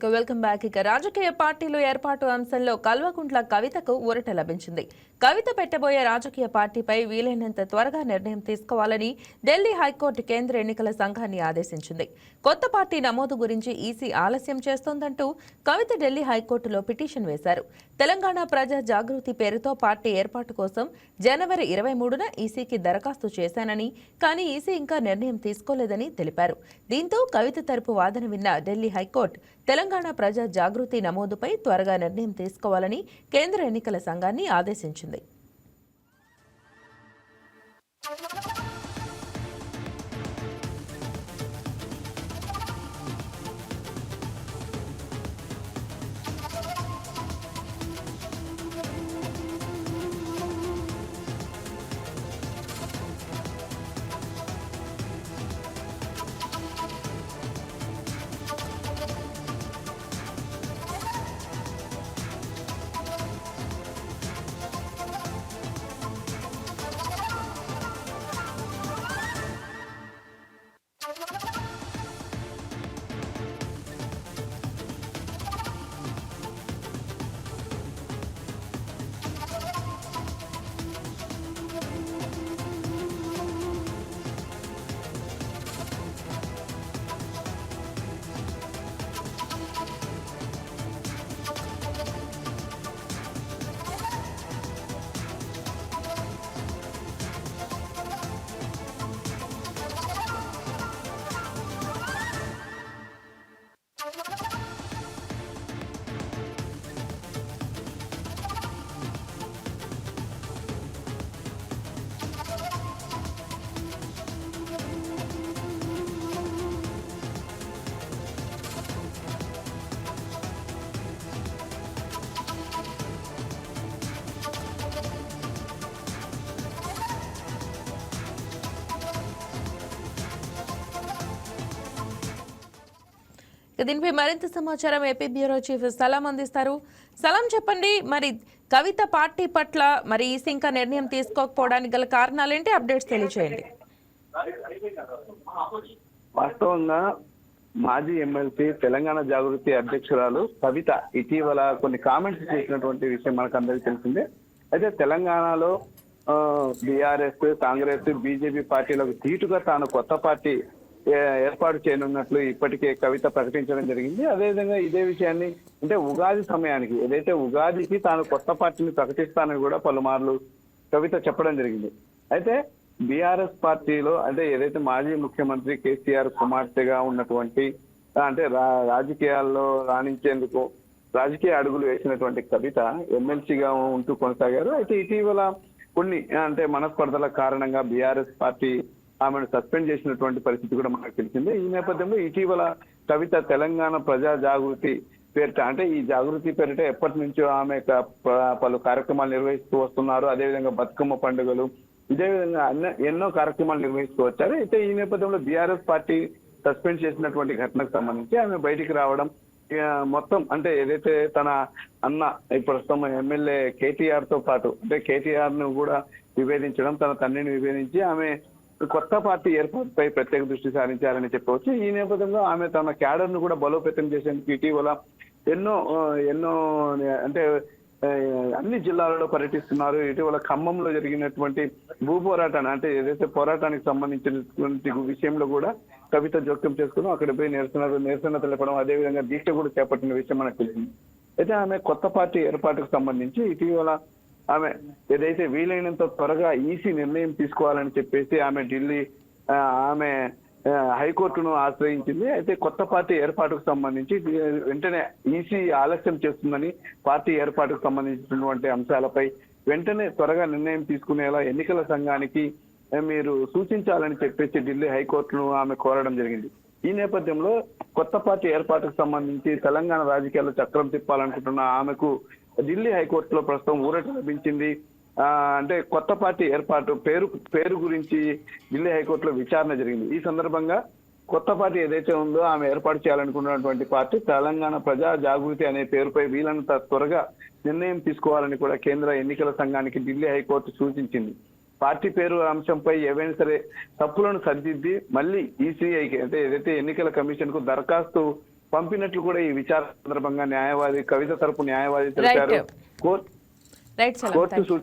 Right welcome back. ఇక రాజకీయ పార్టీలు ఏర్పాటు అంశంలో కల్వకుంట్ల కవితకు ఊరట లభించింది. కవిత పెట్టబోయే రాజకీయ పార్టీపై వీలైనంత త్వరగా నిర్ణయం తీసుకోవాలని ఢిల్లీ హైకోర్టు కేంద్ర ఎన్నికల సంఘాన్ని ఆదేశించింది. కొత్త పార్టీ నమోదు గురించి ఈసీ ఆలస్యం చేస్తోందంటూ కవిత ఢిల్లీ హైకోర్టులో పిటిషన్ వేశారు. తెలంగాణ ప్రజా జాగృతి పేరుతో పార్టీ ఏర్పాటు కోసం జనవరి 23న ఈసీకి దరఖాస్తు చేశానని, కానీ ఈసీ ఇంకా నిర్ణయం తీసుకోలేదని తెలిపారు. దీంతో కవిత తరపు వాదన విన్న ఢిల్లీ హైకోర్టు తెలంగాణ ప్రజా జాగృతి నమోదుపై త్వరగా నిర్ణయం తీసుకోవాలని కేంద్ర ఎన్నికల సంఘాన్ని ఆదేశించింది. దీనిపై మరింత సమాచారం ఏపీ బ్యూరో చీఫ్ సలాం అందిస్తారు. సలాం, చెప్పండి, మరి కవిత పార్టీ పట్ల మరి ఈసీ ఇంకా నిర్ణయం తీసుకోకపోవడానికి గల కారణాలేంటి? అప్డేట్స్ తెలియజేయండి. వాస్తవంగా మాజీ ఎమ్మెల్సీ తెలంగాణ జాగృతి అధ్యక్షురాలు కవిత ఇటీవల కొన్ని కామెంట్స్ చేసినటువంటి విషయం మనకు అందరికీ తెలిసిందే. అయితే తెలంగాణలో బీఆర్ఎస్, కాంగ్రెస్, బీజేపీ పార్టీలకు ధీటుగా తాను కొత్త పార్టీ ఏర్పాటు చేయనున్నట్లు ఇప్పటికే కవిత ప్రకటించడం జరిగింది. అదేవిధంగా ఇదే విషయాన్ని అంటే ఉగాది సమయానికి ఏదైతే ఉగాదికి తాను కొత్త పార్టీని ప్రకటిస్తానని కూడా పలుమార్లు కవిత చెప్పడం జరిగింది. అయితే బీఆర్ఎస్ పార్టీలో అంటే ఏదైతే మాజీ ముఖ్యమంత్రి కేసీఆర్ కుమార్తెగా ఉన్నటువంటి అంటే రాజకీయాల్లో రాణించేందుకు రాజకీయ అడుగులు వేసినటువంటి కవిత ఎమ్మెల్సీగా ఉంటూ కొనసాగారు. అయితే ఇటీవల కొన్ని అంటే మనస్పర్ధల కారణంగా బీఆర్ఎస్ పార్టీ ఆమెను సస్పెండ్ చేసినటువంటి పరిస్థితి కూడా మనకు తెలిసిందే. ఈ నేపథ్యంలో ఇటీవల కవిత తెలంగాణ ప్రజా జాగృతి పేరిట అంటే ఈ జాగృతి పేరిట ఎప్పటి నుంచో ఆమె పలు కార్యక్రమాలు నిర్వహిస్తూ వస్తున్నారు. అదేవిధంగా బతుకమ్మ పండుగలు, ఇదే విధంగా ఎన్నో కార్యక్రమాలు నిర్వహిస్తూ వచ్చారు. అయితే ఈ నేపథ్యంలో బీఆర్ఎస్ పార్టీ సస్పెండ్ చేసినటువంటి ఘటనకు సంబంధించి ఆమె బయటికి రావడం మొత్తం అంటే ఏదైతే తన అన్న ప్రస్తుతం ఎమ్మెల్యే కేటీఆర్ తో పాటు అంటే కేటీఆర్ ను కూడా విభేదించడం, తన తండ్రిని విభేదించి ఆమె కొత్త పార్టీ ఏర్పాటుపై ప్రత్యేక దృష్టి సారించారని చెప్పవచ్చు. ఈ నేపథ్యంలో ఆమె తన క్యాడర్ ను కూడా బలోపేతం చేసేందుకు ఇటీవల ఎన్నో అంటే అన్ని జిల్లాలలో పర్యటిస్తున్నారు. ఇటీవల ఖమ్మంలో జరిగినటువంటి భూ పోరాటాన్ని అంటే ఏదైతే పోరాటానికి సంబంధించినటువంటి విషయంలో కూడా కవిత జోక్యం చేసుకుని అక్కడ పోయి నిరసన తెలపడం, అదేవిధంగా దీక్ష కూడా చేపట్టిన విషయం మనకు తెలిసింది. అయితే ఆమె కొత్త పార్టీ ఏర్పాటుకు సంబంధించి ఇటీవల ఆమె ఏదైతే వీలైనంత త్వరగా ఈసీ నిర్ణయం తీసుకోవాలని చెప్పేసి ఆమె హైకోర్టును ఆశ్రయించింది. అయితే కొత్త పార్టీ ఏర్పాటుకు సంబంధించి వెంటనే ఈసీ ఆలస్యం చేస్తుందని, పార్టీ ఏర్పాటుకు సంబంధించినటువంటి అంశాలపై వెంటనే త్వరగా నిర్ణయం తీసుకునేలా ఎన్నికల సంఘానికి మీరు సూచించాలని చెప్పేసి ఢిల్లీ హైకోర్టును ఆమె కోరడం జరిగింది. ఈ నేపథ్యంలో కొత్త పార్టీ ఏర్పాటుకు సంబంధించి తెలంగాణ రాజకీయాల్లో చక్రం తిప్పాలనుకుంటున్న ఆమెకు ఢిల్లీ హైకోర్టులో ప్రస్తుతం ఊరట లభించింది. అంటే కొత్త పార్టీ ఏర్పాటు పేరు గురించి ఢిల్లీ హైకోర్టులో విచారణ జరిగింది. ఈ సందర్భంగా కొత్త పార్టీ ఏదైతే ఉందో ఆమె ఏర్పాటు చేయాలనుకున్నటువంటి పార్టీ తెలంగాణ ప్రజా జాగృతి అనే పేరుపై వీలైనంత త్వరగా నిర్ణయం తీసుకోవాలని కూడా కేంద్ర ఎన్నికల సంఘానికి ఢిల్లీ హైకోర్టు సూచించింది. పార్టీ పేరు అంశంపై ఏవైనా సరే తప్పులను సరిదిద్ది మళ్ళీ ఈసీఐకి అంటే ఏదైతే ఎన్నికల కమిషన్ కు దరఖాస్తు పంపినట్లు కూడా ఈ విచారణ సందర్భంగా న్యాయవాది కవిత తరపు న్యాయవాది తెలిపారు. రైట్ సలాం కోర్టు